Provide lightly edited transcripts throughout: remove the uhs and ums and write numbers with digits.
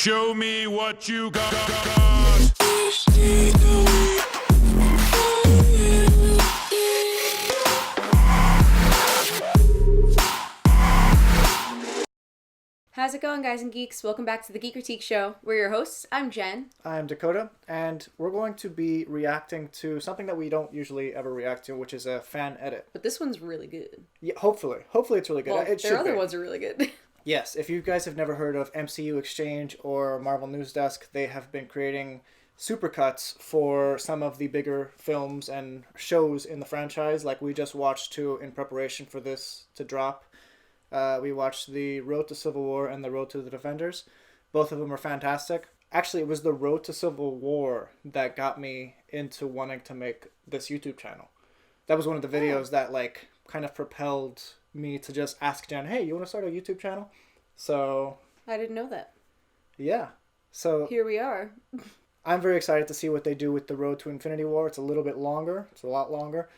Show me what you got. How's it going, guys and geeks? Welcome back to the Geek Critique Show. We're your hosts. I'm Jen. I'm Dakota, and we're going to be reacting to something that we don't usually ever react to, which is a fan edit. But this one's really good. Yeah, hopefully it's really good. Well, their other ones are really good. Yes, if you guys have never heard of MCU Exchange or Marvel News Desk, they have been creating supercuts for some of the bigger films and shows in the franchise, like we just watched two in preparation for this to drop. We watched the Road to Civil War and the Road to the Avengers. Both of them are fantastic. Actually, it was the Road to Civil War that got me into wanting to make this YouTube channel. That was one of the videos that kind of propelled me to just ask Jen, hey, you want to start a YouTube channel? So I didn't know that. Yeah. So here we are. I'm very excited to see what they do with the Road to Infinity War. It's a little bit longer. It's a lot longer.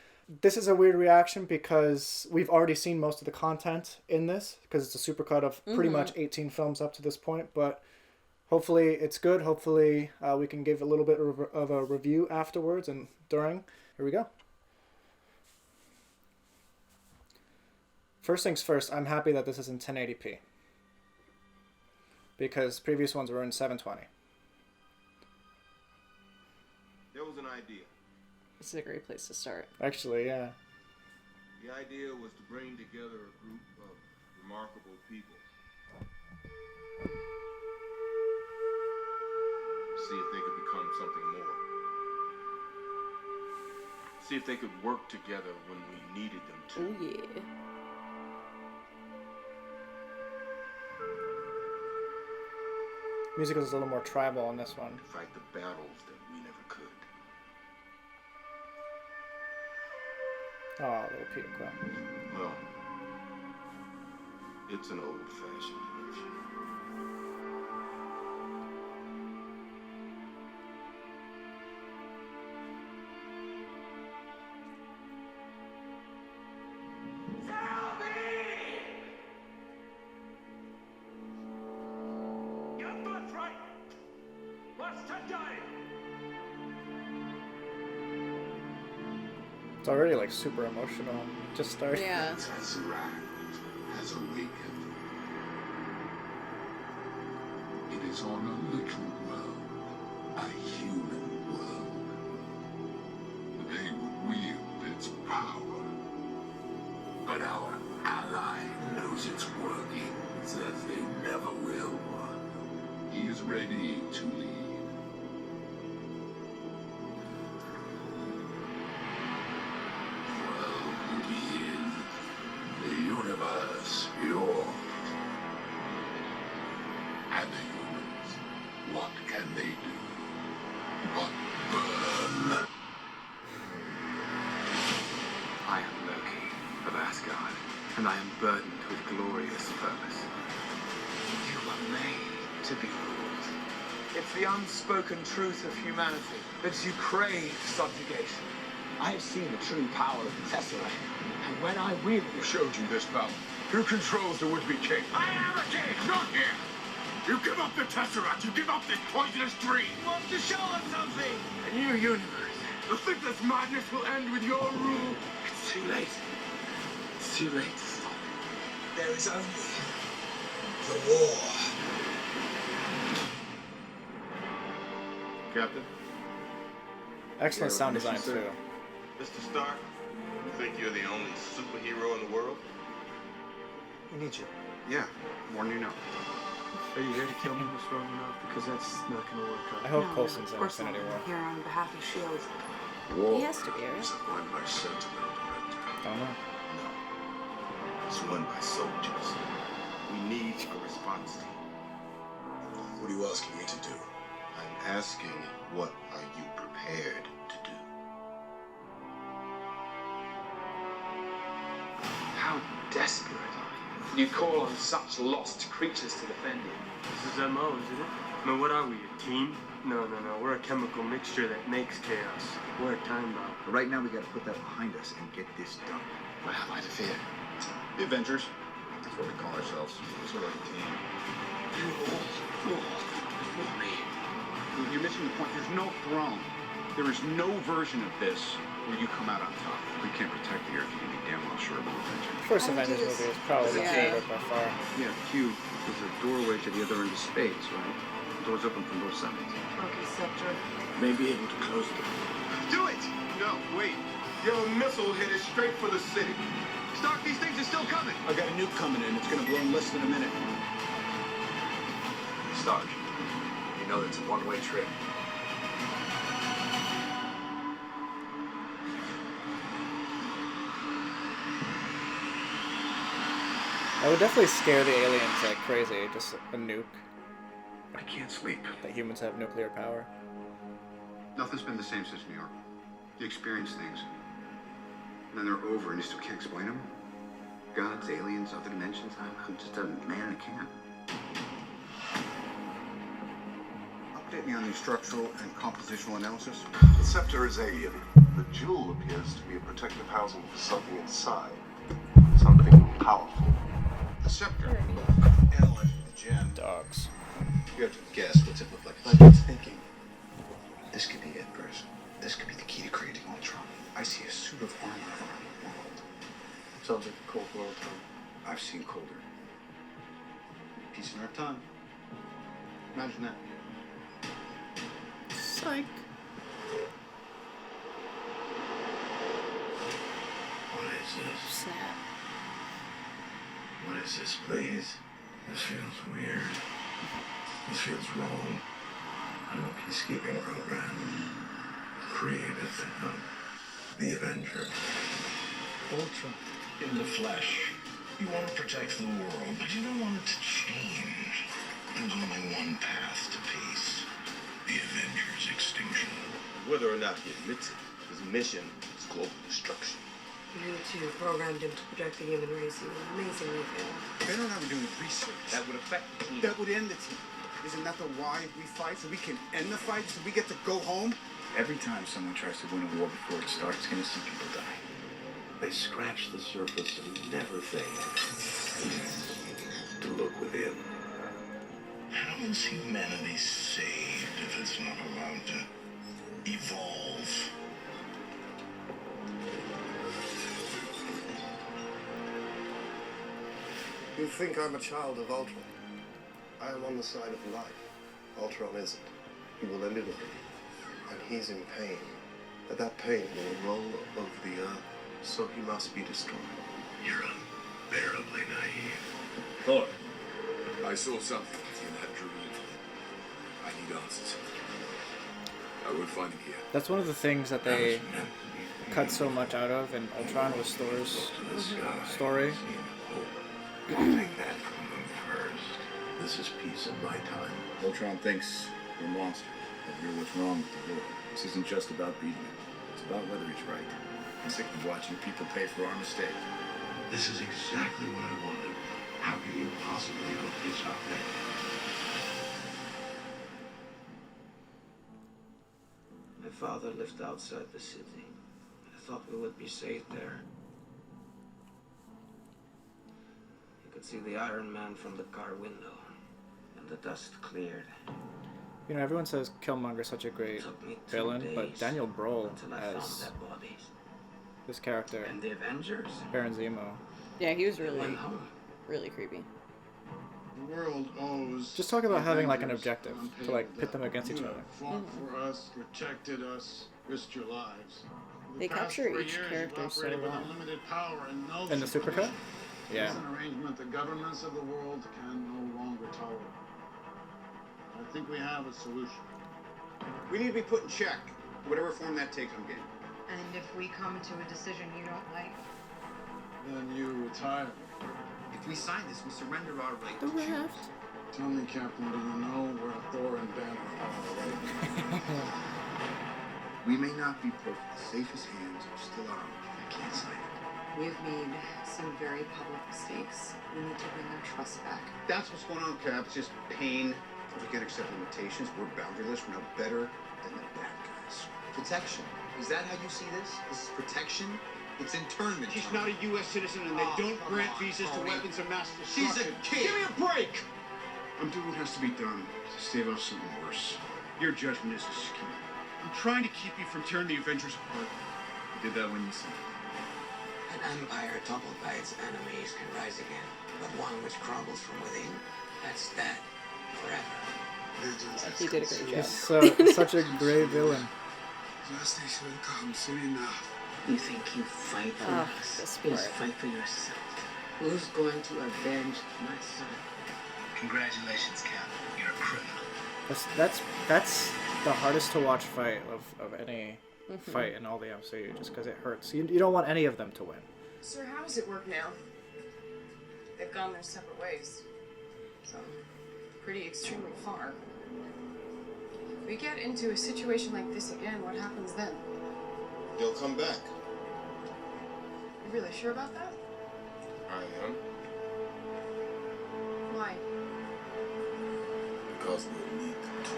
This is a weird reaction because we've already seen most of the content in this because it's a supercut of pretty much 18 films up to this point. But hopefully it's good. Hopefully we can give a little bit of a review afterwards and during. Here we go. First things first, I'm happy that this is in 1080p because previous ones were in 720. There was an idea. This is a great place to start. Actually, yeah. The idea was to bring together a group of remarkable people. See if they could become something more. See if they could work together when we needed them to. Oh, yeah. Music is a little more tribal on this one. To fight the battles that we never could. Oh, little Peter Quill. Well, it's an old-fashioned notion. Tell me! Your birthright was to die! It's already super emotional. Just started. Yeah. Tesseract has awakened. It is on a little world, a human world. They would wield its power. But our ally knows its workings as they never will. He is ready to leave. Universe, yours. And the humans, what can they do? But burn. I am Loki of Asgard, and I am burdened with glorious purpose. You are made to be ruled. It's the unspoken truth of humanity that you crave subjugation. I have seen the true power of the Tesseract, and when I wield Who showed you this power? Who controls the would-be king? I am a king! Not here! You give up the Tesseract! You give up this poisonous dream! He wants to show us something! A new universe. You think this madness will end with your rule? It's too late. It's too late to stop. There is only the war. Captain? Excellent sound design, too. Mr. Stark, you think you're the only superhero in the world? We need you. Yeah, more than you know. Are you here to kill me, Miss Romanoff? Because that's not going to work out. I hope Coulson's in Infinity War. Here on behalf of S.H.I.E.L.D. War He has to be, right? isn't won by sentiment, Director. Don't know. No. It's won by soldiers. We need a response team. What are you asking me to do? I'm asking, what are you prepared to do? How desperate are you? You call on such lost creatures to defend you. This is MO, isn't it? No, what are we, a team? No. We're a chemical mixture that makes chaos. We're a time bomb. But right now, we gotta put that behind us and get this done. What have I to fear? The Avengers? That's what we call ourselves. We're sort of like a team. You You're missing the point. There's no throne. There is no version of this where you come out on top. We can't protect the Earth. You can be damn well sure about it. First Avengers movie is probably my favorite by far. Yeah, Q is a doorway to the other end of space, right? The door's open from both sides. Okay, Scepter. May be able to close the door. Do it! No, wait. You have a missile headed straight for the city. Stark, these things are still coming. I got a nuke coming in. It's gonna blow in less than a minute. Stark, you know that's a one-way trip. I would definitely scare the aliens like crazy, just a nuke. I can't sleep. That humans have nuclear power. Nothing's been the same since New York. You experience things, and then they're over, and you still can't explain them. Gods, aliens, other dimensions. I'm just a man in a can. Update me on the structural and compositional analysis. The scepter is alien. The jewel appears to be a protective housing for something inside. Something powerful. The scepter. Analyze the Jenn. Dogs. You have to guess what's it look like. I'm thinking. This could be it, Bruce. This could be the key to creating Ultron. I see a suit of armor around the world. Sounds like a Cold War time. I've seen colder. Peace in our time. Imagine that. Psych. What is this? Snap. What is this, please? This feels weird. This feels wrong. I'm a peacekeeping program created to help the Avengers. Ultron. In the flesh. You want to protect the world, but you don't want it to change. There's only one path to peace. The Avengers' extinction. Whether or not he admits it, his mission is global destruction. You two programmed him to protect the human race. You amazingly failed. They don't have to do research. That would affect the team. That would end the team. Isn't that the why we fight? So we can end the fight? So we get to go home? Every time someone tries to win a war before it starts, innocent people die. They scratch the surface and never think to look within. How is humanity saved if it's not allowed to evolve? You think I'm a child of Ultron. I am on the side of life. Ultron isn't. He will end it all. And he's in pain. But that pain will roll over the earth. So he must be destroyed. You're unbearably naive. Thor, I saw something in that dream. I need answers. I would find it here. That's one of the things that they cut so much out of in Ultron was Thor's story. I'll take that from them first. This is peace in my time. Ultron thinks we're monsters. That we're what's wrong with the world. This isn't just about beating it. It's about whether he's right. I'm sick of watching people pay for our mistakes. This is exactly what I wanted. How can you possibly hope he's not there? My father lived outside the city. I thought we would be safe there. You could see the Iron Man from the car window, and the dust cleared. You know, everyone says Killmonger's such a great villain, but Daniel Brühl as this character, and the Avengers, Baron Zemo. Yeah, he was really creepy. The world owes. Just talk about having like an objective to like pit them against each You other. have fought for us, protected us, risked your lives. For the They past capture 4 each years, character you've so operated with well. unlimited power and no In the supercut? Yeah. It's an arrangement the governments of the world can no longer tolerate. I think we have a solution. We need to be put in check. Whatever form that takes, I'm game. And if we come to a decision you don't like, Then you retire. If we sign this, we surrender our right The to choose. raft. Tell me, Captain, do you know where Thor and Banner are already? We may not be perfect. The safest hands are still our own. I can't sign it. we've made some very public mistakes. We need to bring our trust back. That's what's going on, Cap. It's just pain. We can't accept limitations. We're boundaryless. We're no better than the bad guys. Protection. Is that how you see this? This is protection? It's internment. She's not a U.S. citizen, and they don't grant visas to weapons of mass destruction. She's a kid. Give me a break! I'm doing what has to be done to stave off something worse. Your judgment is askew. I'm trying to keep you from tearing the Avengers apart. You did that when you said it. An empire toppled by its enemies can rise again, but one which crumbles from within, that's dead forever. He did a great job. He's such a great villain. Justice will come soon enough. You think you fight for us? this You part. fight for yourself. Who's going to avenge my son? Congratulations, Cap. You're a criminal. That's the hardest to watch fight of any fight in all the MCU, just because it hurts. You don't want any of them to win. Sir, how does it work now? They've gone their separate ways. So, pretty extremely far. If we get into a situation like this again, what happens then? They'll come back. You really sure about that? I am. Why? Because we'll need them to.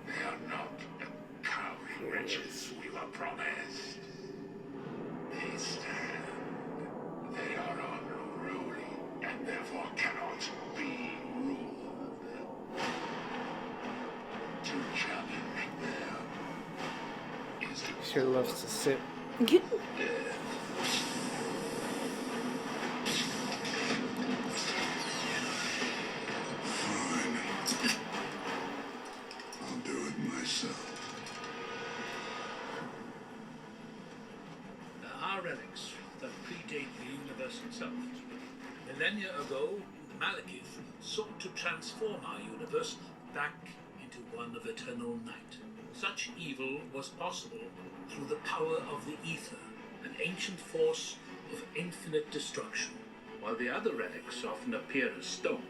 They are not the cowering wretches we were promised. They stand. They are unruly and therefore cannot be ruled. To challenge them is to He sure loves to sit. I'll do it myself. There are relics that predate the universe itself. Millennia ago, the Malekith sought to transform our universe back into one of eternal night. Such evil was possible through the power of the ether, an ancient force of infinite destruction. While the other relics often appear as stones,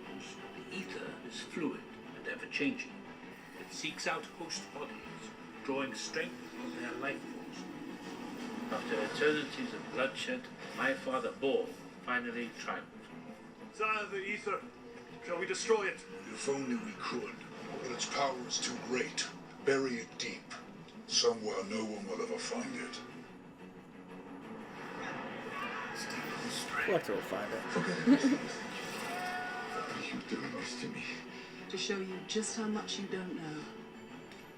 the ether is fluid and ever-changing. It seeks out host bodies, drawing strength from their life force. After eternities of bloodshed, my father Borg finally triumphed. Sire of the ether, shall we destroy it? If only we could. But its power is too great. Bury it deep. Somewhere no one will ever find it. Collector will find it. Forget everything. Why are you doing this to me? To show you just how much you don't know.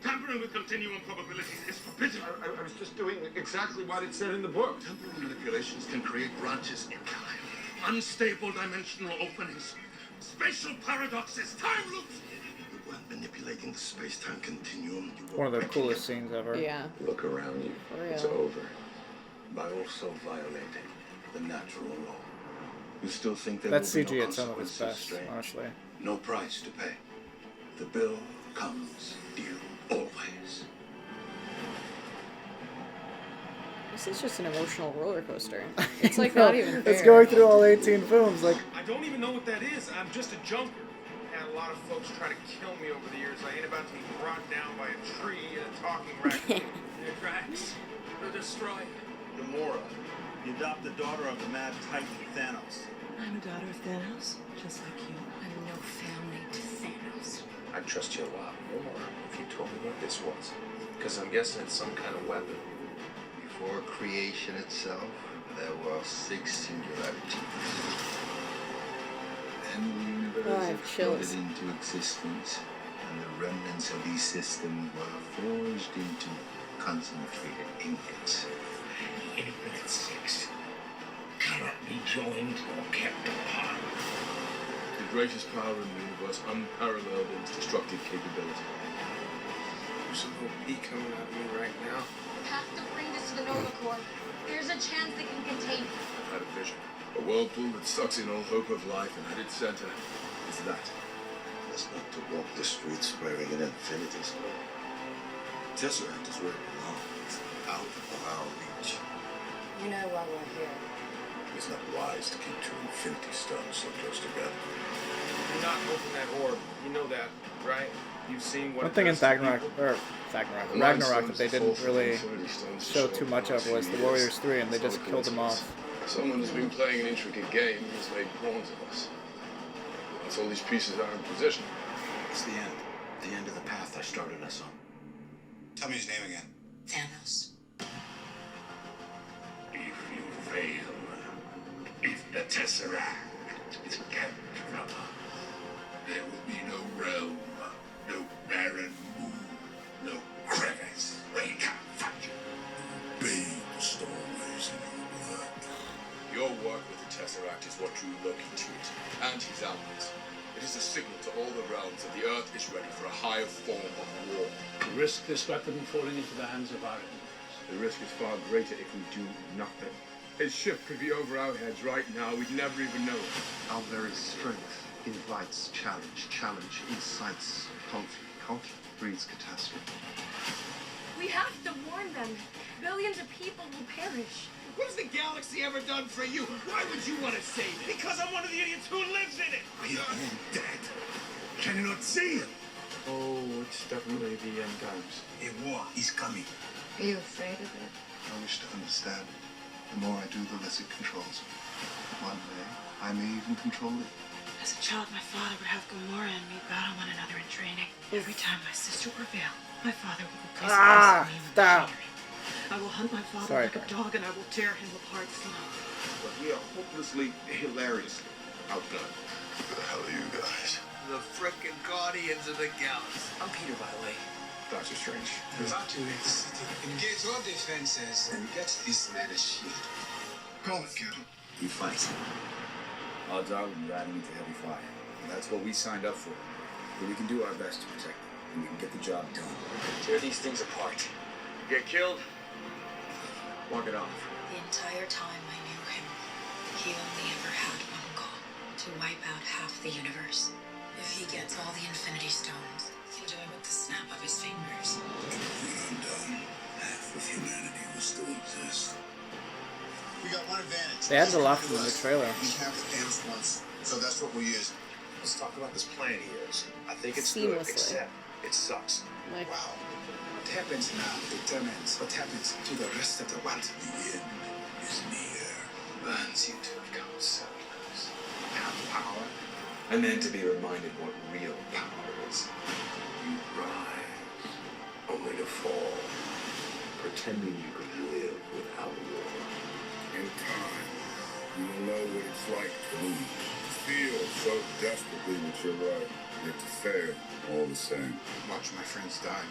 Tampering with continuum probabilities is forbidden. I was just doing exactly what it said in the book. Temporal manipulations can create branches in time. Unstable dimensional openings. Spatial paradoxes. Time loops. You weren't manipulating the space-time continuum. You were One of the breaking coolest it. scenes ever. Yeah. Look around you. For It's real. over. By also violating the natural law. You still think there That's will be CG no at some of its consequences, best, Strange? honestly. No price to pay. The bill comes due always. This is just an emotional roller coaster. It's like No, not even fair. it's going through all 18 films. Like, I don't even know what that is. I'm just a junker. Had a lot of folks try to kill me over the years. I ain't about to be brought down by a tree and a talking raccoon. Drax, the Destroyer. Gamora, the adopted daughter of the mad titan Thanos. I'm a daughter of Thanos, just like you. I'm no family to Thanos. I'd trust you a lot more if you told me what this was. Because I'm guessing it's some kind of weapon. Before creation itself, there were 6 singularities. Then the universe Oh, I have exploded chills. into existence, and the remnants of these systems were forged into concentrated ingots. The infinite six cannot be joined or kept apart. The greatest power in the universe, unparalleled in its destructive capability. There's some OP coming out of me right now. Have to bring this to the Nova Corps. There's a chance they can contain it. I've had a vision. A whirlpool that sucks in all hope of life, and at its center is that. That's not to walk the streets wearing an infinity stone. Tesseract is where it belongs, out of our reach. You know why we're here. It's not wise to keep 2 infinity stones so close together. You're not open that orb. You know that, right? You've seen what one it thing in does to Ragnarok, people. or Ragnarok that they didn't really show too much of was the Warriors 3, and they just killed them off. Someone has been playing an intricate game and has made pawns of us. Once all these pieces are in position. It's the end. The end of the path I started us on. Tell me his name again. Thanos. If you fail, if the Tesseract is kept There will be no realm, no barren moon, no crevice where he can't find you. Bathe the stormwaves in your blood. Your work with the Tesseract is what drew Loki to it, and his allies. It is a signal to all the realms that the Earth is ready for a higher form of war. Risk this weapon falling into the hands of our enemies. The risk is far greater if we do nothing. His ship could be over our heads right now. We'd never even know it. Our very strength invites challenge. Challenge incites conflict. Conflict breeds catastrophe. We have to warn them. Billions of people will perish. What's the galaxy ever done for you? Why would you want to save it? Because I'm one of the idiots who lives in it. We are all dead. Can you not see it? Oh, it's definitely the end times. A war is coming. Are you afraid of it? I wish to understand it. The more I do, the less it controls me. One day, I may even control it. As a child, my father would have Gamora and me battle one another in training. Every time my sister would fail, my father would replace me with machinery. I will hunt my father like a dog, and I will tear him apart slowly. But we are hopelessly, hilariously outgunned. Who the hell are you guys? The frickin' Guardians of the Galaxy. I'm Peter, by the way. Doctor Strange. Evacuate the city. Engage all defenses and get this man a shield. Go on, kill. We fight. Odds are we'll be riding into heavy fire. And that's what we signed up for. But we can do our best to protect them, and we can get the job done. Tear these things apart. Get killed? Walk it off. The entire time I knew him, he only ever had one goal: to wipe out half the universe. If he gets all the Infinity Stones, he can do it with the snap of his fingers. When I'm done, half of humanity will still exist. We got one advantage. They added a lot from the trailer. We have the dance once, so that's what we're using. Let's talk about this plan he is. I think it's Seamlessly. good, except it sucks. Like, Wow. What happens now determines what happens to the rest of the world. The end is near. Man seem to have come so close. Have power. I meant to be reminded what real power is. You rise, only to fall, pretending you could live without war. In time, you will know what it's like to lose. To feel so desperately that you're right, yet to fail all the same. Watch my friends die.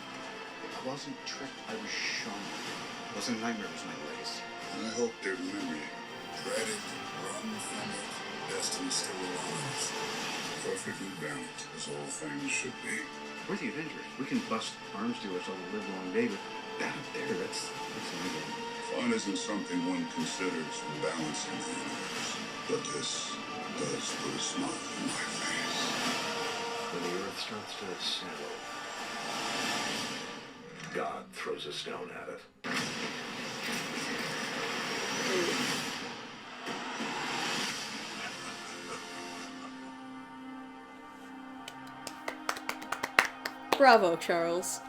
I wasn't tricked, I was shown. It wasn't nightmares, my legacy. And I hope they remember you. Dread it, run from it, destiny still alive. Perfectly balanced, as all things should be. We're the Avengers. We can bust arms dealers all the live long day, but that up there, that's the game. Fun isn't something one considers balancing the universe. But this does put a smile on my face. When the earth starts to snow, God throws a stone at it. bravo, Charles.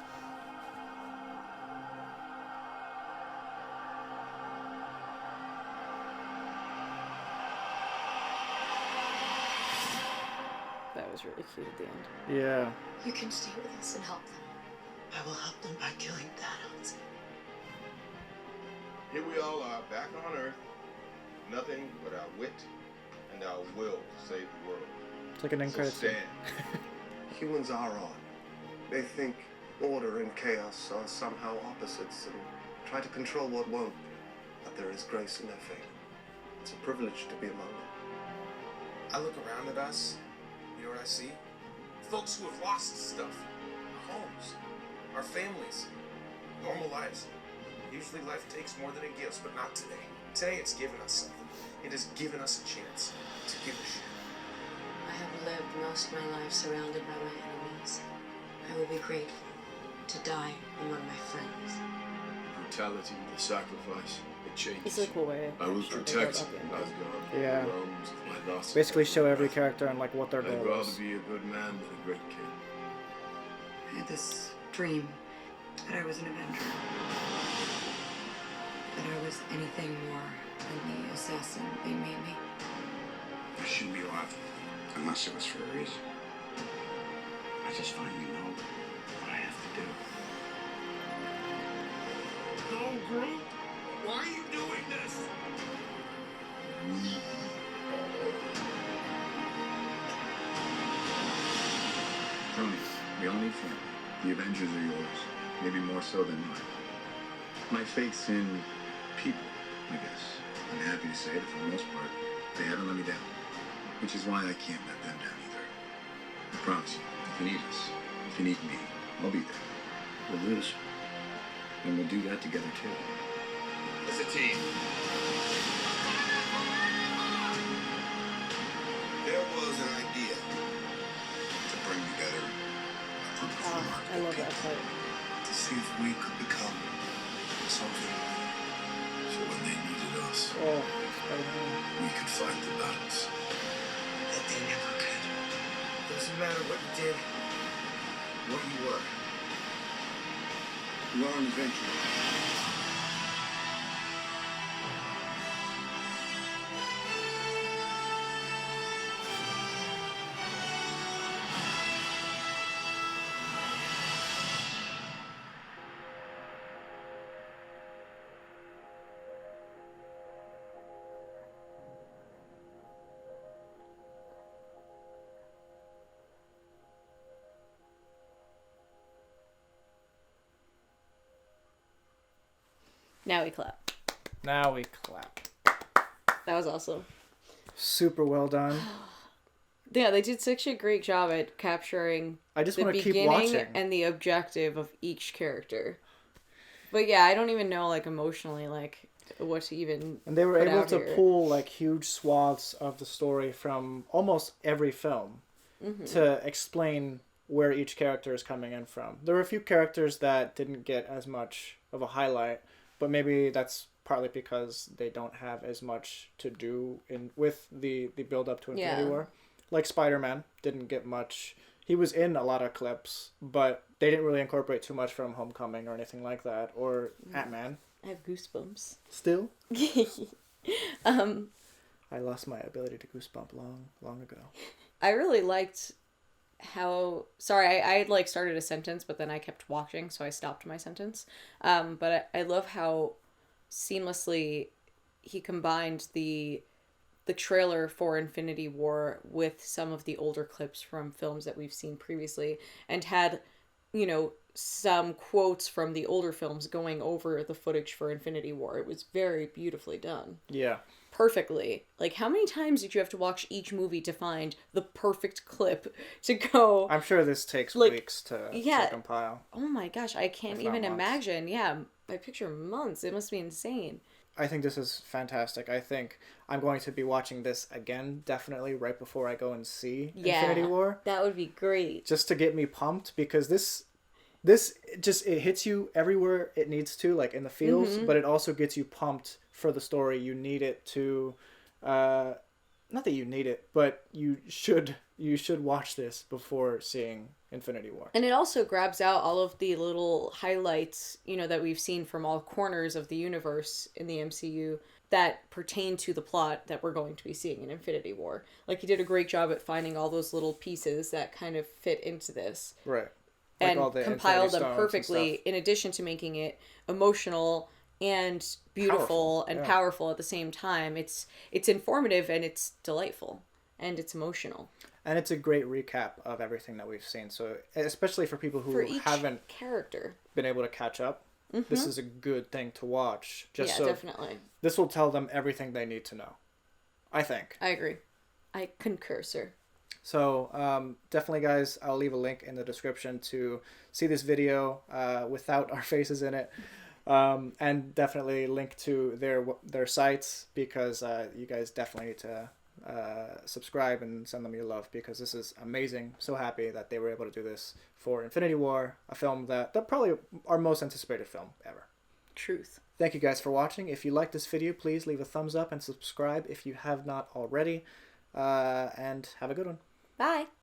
That was really cute at the end. Yeah. You can stay with us and help them. I will help them by killing Thanos. Here we all are, back on Earth. Nothing but our wit and our will to save the world. It's like an end credit scene. Humans are odd. They think order and chaos are somehow opposites and try to control what won't. But there is grace in their fate. It's a privilege to be among them. I look around at us, you know what I see? Folks who have lost stuff. Our homes, our families, normal lives. Usually life takes more than it gives, but not today. Today it's given us something. It has given us a chance to give a shit. I have lived most of my life surrounded by my enemies. I will be grateful to die among my friends. Brutality, the sacrifice, it changes. It's a cool way. I will protect Asgard, Yeah. the realms, my lost. Basically show every character and like what their I'd goal rather is. be a good man than a great king. I had this dream that I was an Avenger. That I was anything more than the assassin they made me. I shouldn't be alive unless it was for a reason. I just finally know what I have to do. No, Groot! Why are you doing this? We all need family. The Avengers are yours, maybe more so than mine. My faith's in people, I guess. I'm happy to say that for the most part, they haven't let me down. Which is why I can't let them down either. I promise you, if you need us, if you need me, I'll be there. We'll lose. And we'll do that together too. As a team. There was an idea to bring together a group of remarkable I love that people part. to see if we could become something. So when they needed us, we could fight the battles that they never could. Doesn't matter what you did, what you were. You are an Avenger. Now we clap. Now we clap. That was awesome. Super well done. Yeah, they did such a great job at capturing I just the want to keep beginning watching. and the objective of each character. But yeah, I don't even know, like, emotionally, like, what to even And they were put able out to here. pull, like, huge swaths of the story from almost every film to explain where each character is coming in from. There were a few characters that didn't get as much of a highlight, but maybe that's partly because they don't have as much to do with the build up to Infinity War. Like Spider-Man didn't get much. He was in a lot of clips, but they didn't really incorporate too much from Homecoming or anything like that. Or Ant-Man. I have goosebumps. Still? I lost my ability to goosebump long ago. I really liked how... Sorry, I had, like, started a sentence, but then I kept watching, so I stopped my sentence. But I love how seamlessly he combined the trailer for Infinity War with some of the older clips from films that we've seen previously, and had, you know, some quotes from the older films going over the footage for Infinity War. It was very beautifully done. Yeah. Perfectly. Like, how many times did you have to watch each movie to find the perfect clip to go? I'm sure this takes like, weeks to compile. Oh my gosh, I can't even imagine. Yeah, I picture months. It must be insane. I think this is fantastic. I think I'm going to be watching this again, definitely, right before I go and see Infinity War. That would be great. Just to get me pumped, because this just, it hits you everywhere it needs to, like in the feels, but it also gets you pumped for the story. You need it to, not that you need it, but you should watch this before seeing Infinity War. And it also grabs out all of the little highlights, you know, that we've seen from all corners of the universe in the MCU that pertain to the plot that we're going to be seeing in Infinity War. Like, he did a great job at finding all those little pieces that kind of fit into this. Right. Like, and compile them perfectly, in addition to making it emotional and beautiful and powerful at the same time. It's informative and it's delightful and it's emotional. And it's a great recap of everything that we've seen. So especially for people who haven't been able to catch up, this is a good thing to watch. Definitely. This will tell them everything they need to know, I think. I agree. I concur, sir. So definitely, guys, I'll leave a link in the description to see this video without our faces in it. And definitely link to their sites, because you guys definitely need to subscribe and send them your love, because this is amazing. So happy that they were able to do this for Infinity War, a film that probably our most anticipated film ever. Truth. Thank you guys for watching. If you like this video, please leave a thumbs up and subscribe if you have not already. And have a good one. Bye.